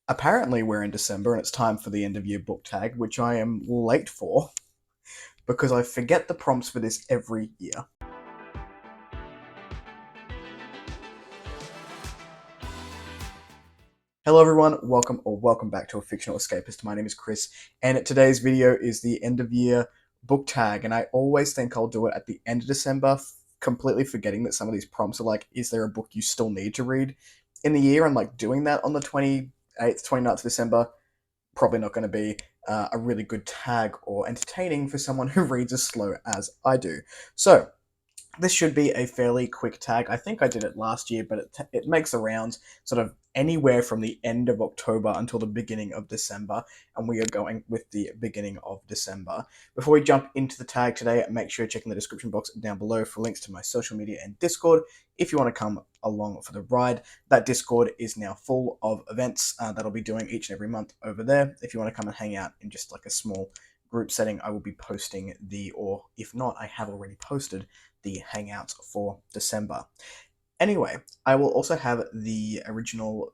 Apparently, we're in December and it's time for the end of year book tag, which I am late for because I forget the prompts for this every year. Hello, everyone. Welcome back to A Fictional Escapist. My name is Kris, and today's video is the end of year book tag. And I always think I'll do it at the end of December, completely forgetting that some of these prompts are like, is there a book you still need to read in the year? And like doing that on the 28th, 29th of December, probably not going to be a really good tag or entertaining for someone who reads as slow as I do. So, this should be a fairly quick tag. I think I did it last year, but it makes the rounds sort of anywhere from the end of October until the beginning of December, and we are going with the beginning of December. Before we jump into the tag today, make sure you're checking the description box down below for links to my social media and Discord if you want to come along for the ride. That Discord is now full of events that I'll be doing each and every month over there. If you want to come and hang out in just like a small group setting, I will be posting or if not, I have already posted the Hangouts for December. Anyway, I will also have the original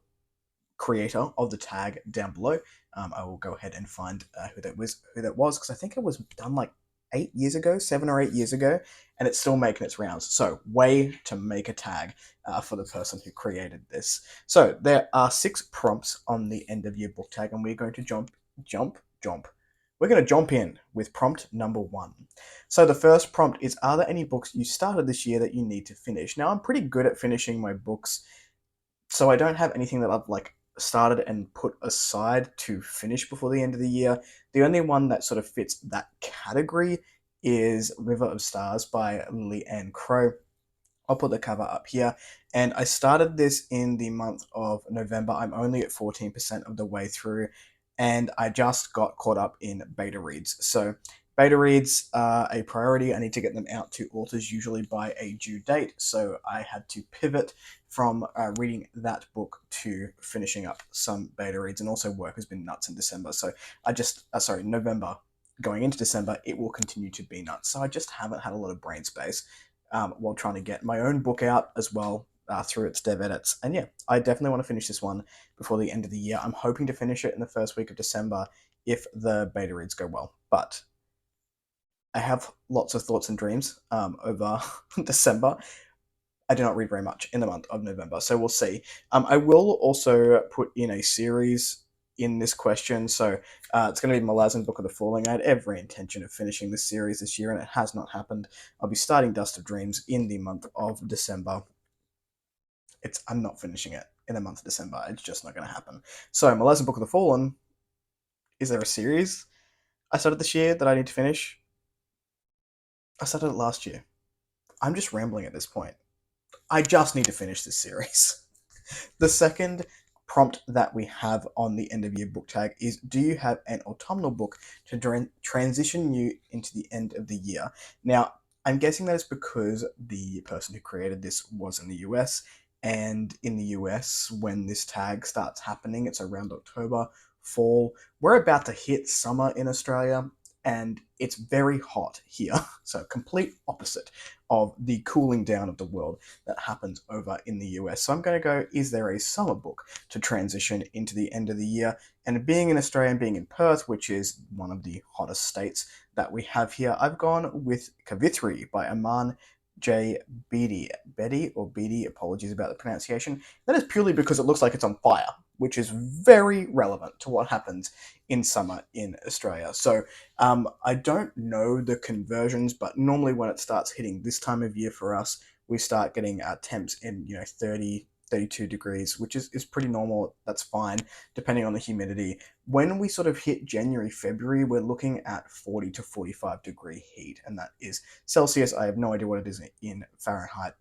creator of the tag down below. I will go ahead and find who that was, because I think it was done like 8 years ago, 7 or 8 years ago, and it's still making its rounds. So, way to make a tag for the person who created this. So, there are 6 prompts on the end of year book tag, and we're going to jump. We're going to jump in with prompt number 1. So the first prompt is, are there any books you started this year that you need to finish? Now, I'm pretty good at finishing my books, so I don't have anything that I've like started and put aside to finish before the end of the year. The only one that sort of fits that category is River of Stars by Leanne Crow. I'll put the cover up here. And I started this in the month of November. I'm only at 14% of the way through, and I just got caught up in beta reads. So beta reads are a priority. I need to get them out to authors usually by a due date. So I had to pivot from reading that book to finishing up some beta reads. And also work has been nuts in December. So November going into December, it will continue to be nuts. So I just haven't had a lot of brain space while trying to get my own book out as well through its dev edits. And yeah, I definitely want to finish this one before the end of the year. I'm hoping to finish it in the first week of December if the beta reads go well. But I have lots of thoughts and dreams over December. I do not read very much in the month of November, so we'll see. I will also put in a series in this question, so it's going to be Malazan Book of the Falling. I had every intention of finishing this series this year, and it has not happened. I'll be starting Dust of Dreams in the month of December. I'm not finishing it in the month of December. It's just not going to happen. So, Malazan Book of the Fallen, is there a series I started this year that I need to finish? I started it last year. I'm just rambling at this point. I just need to finish this series. The second prompt that we have on the end of year book tag is, do you have an autumnal book to transition you into the end of the year? Now, I'm guessing that is because the person who created this was in the US, and in the US, when this tag starts happening, it's around October, fall. We're about to hit summer in Australia, and it's very hot here. So, complete opposite of the cooling down of the world that happens over in the US. So I'm going to go, is there a summer book to transition into the end of the year? And being in Australia and being in Perth, which is one of the hottest states that we have here, I've gone with Kavithri by Aman J. Beatty, apologies about the pronunciation. That is purely because it looks like it's on fire, which is very relevant to what happens in summer in Australia. So I don't know the conversions, but normally when it starts hitting this time of year for us, we start getting temps in 30, 32 degrees, which is pretty normal. That's fine, depending on the humidity. When we sort of hit January, February, we're looking at 40 to 45 degree heat, and that is Celsius. I have no idea what it is in Fahrenheit.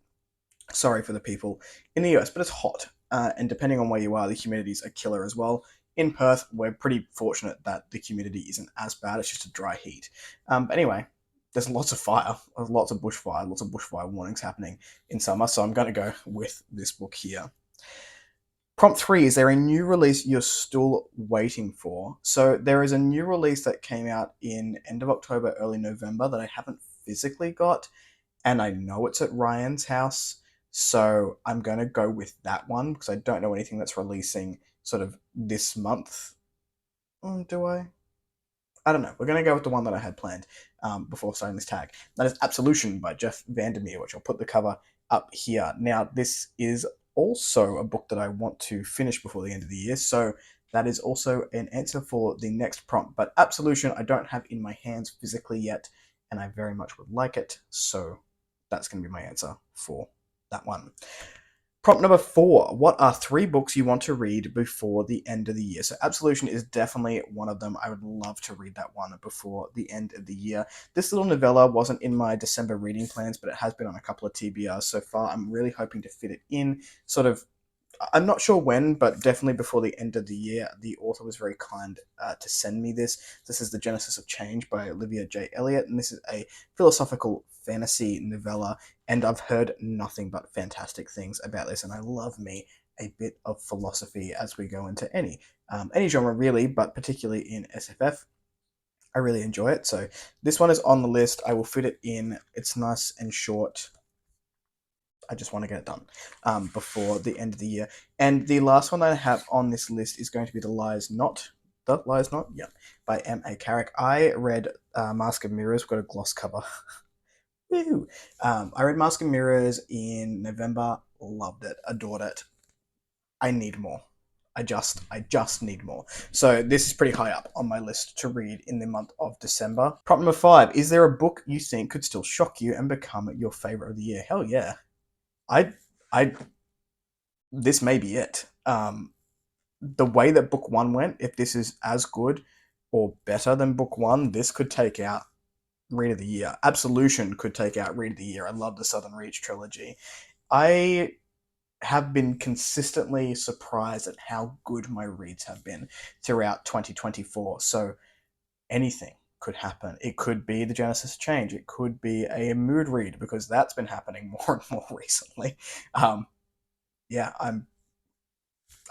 Sorry for the people in the US, but it's hot. And depending on where you are, the humidity's a killer as well. In Perth, we're pretty fortunate that the humidity isn't as bad. It's just a dry heat. But anyway, there's lots of fire, lots of bushfire warnings happening in summer. So I'm going to go with this book here. Prompt 3, is there a new release you're still waiting for? So there is a new release that came out in end of October, early November that I haven't physically got, and I know it's at Ryan's house. So I'm going to go with that one because I don't know anything that's releasing sort of this month. Do I? I don't know. We're going to go with the one that I had planned before starting this tag. That is Absolution by Jeff Vandermeer, which I'll put the cover up here. Now, this is also a book that I want to finish before the end of the year, so that is also an answer for the next prompt. But Absolution, I don't have in my hands physically yet, and I very much would like it, so that's going to be my answer for that one. Prompt number 4. What are 3 books you want to read before the end of the year? So Absolution is definitely one of them. I would love to read that one before the end of the year. This little novella wasn't in my December reading plans, but it has been on a couple of TBRs so far. I'm really hoping to fit it in sort of. I'm not sure when, but definitely before the end of the year. The author was very kind to send me this. This is The Genesis of Change by Olivia J. Elliott, and this is a philosophical fantasy novella, and I've heard nothing but fantastic things about this, and I love me a bit of philosophy as we go into any genre really, but particularly in SFF. I really enjoy it, so this one is on the list. I will fit it in. It's nice and short. I just want to get it done before the end of the year. And the last one I have on this list is going to be The Lies Not. The Lies Not? Yeah. By M.A. Carrick. I read Mask of Mirrors. We've got a gloss cover. Woo! I read Mask of Mirrors in November. Loved it. Adored it. I need more. I just need more. So this is pretty high up on my list to read in the month of December. Prompt number 5. Is there a book you think could still shock you and become your favorite of the year? Hell yeah. I I this may be it. The way that book 1 went, if this is as good or better than book 1, this could take out Read of the Year. Absolution could take out Read of the Year. I love the Southern Reach trilogy. I have been consistently surprised at how good my reads have been throughout 2024. So anything could happen. It could be the Genesis Change. It could be a mood read, because that's been happening more and more recently. Yeah,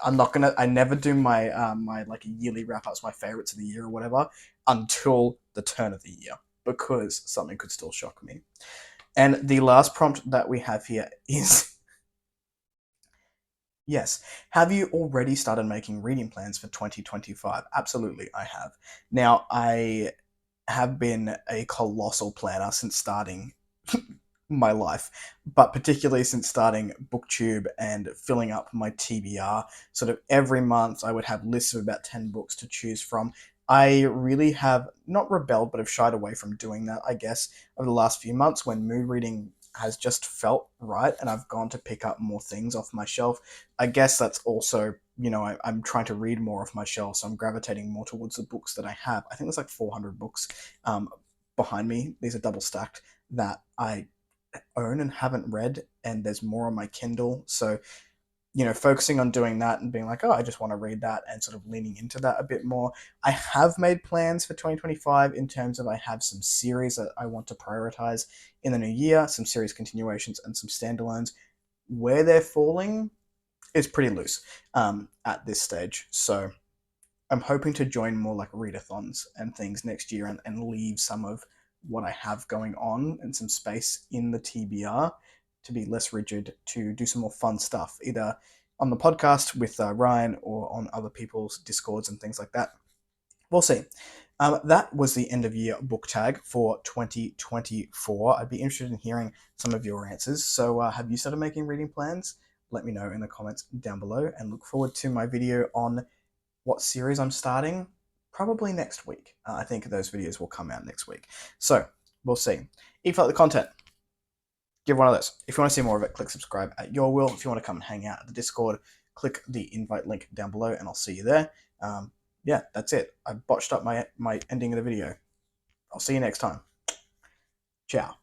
I'm not gonna. I never do my my like yearly wrap ups, my favorites of the year or whatever, until the turn of the year, because something could still shock me. And the last prompt that we have here is yes. Have you already started making reading plans for 2025? Absolutely, I have. Now, I have been a colossal planner since starting my life, but particularly since starting BookTube and filling up my TBR. Sort of every month, I would have lists of about 10 books to choose from. I really have not rebelled, but have shied away from doing that, I guess, over the last few months when mood reading has just felt right and I've gone to pick up more things off my shelf. I guess that's also, I'm trying to read more off my shelf, so I'm gravitating more towards the books that I have. I think there's like 400 books behind me. These are double stacked that I own and haven't read, and there's more on my Kindle. So, focusing on doing that and being like, oh, I just want to read that, and sort of leaning into that a bit more. I have made plans for 2025 in terms of I have some series that I want to prioritize in the new year, some series continuations and some standalones. Where they're falling is pretty loose at this stage. So I'm hoping to join more like readathons and things next year, and leave some of what I have going on and some space in the TBR to be less rigid, to do some more fun stuff, either on the podcast with Ryan or on other people's Discords and things like that. We'll see. That was the end of year book tag for 2024. I'd be interested in hearing some of your answers. So, have you started making reading plans? Let me know in the comments down below, and look forward to my video on what series I'm starting probably next week. I think those videos will come out next week. So, we'll see. If you like the content, give one of those. If you want to see more of it, click subscribe at your will. If you want to come and hang out at the Discord, click the invite link down below and I'll see you there. Yeah, that's it. I botched up my ending of the video. I'll see you next time. Ciao.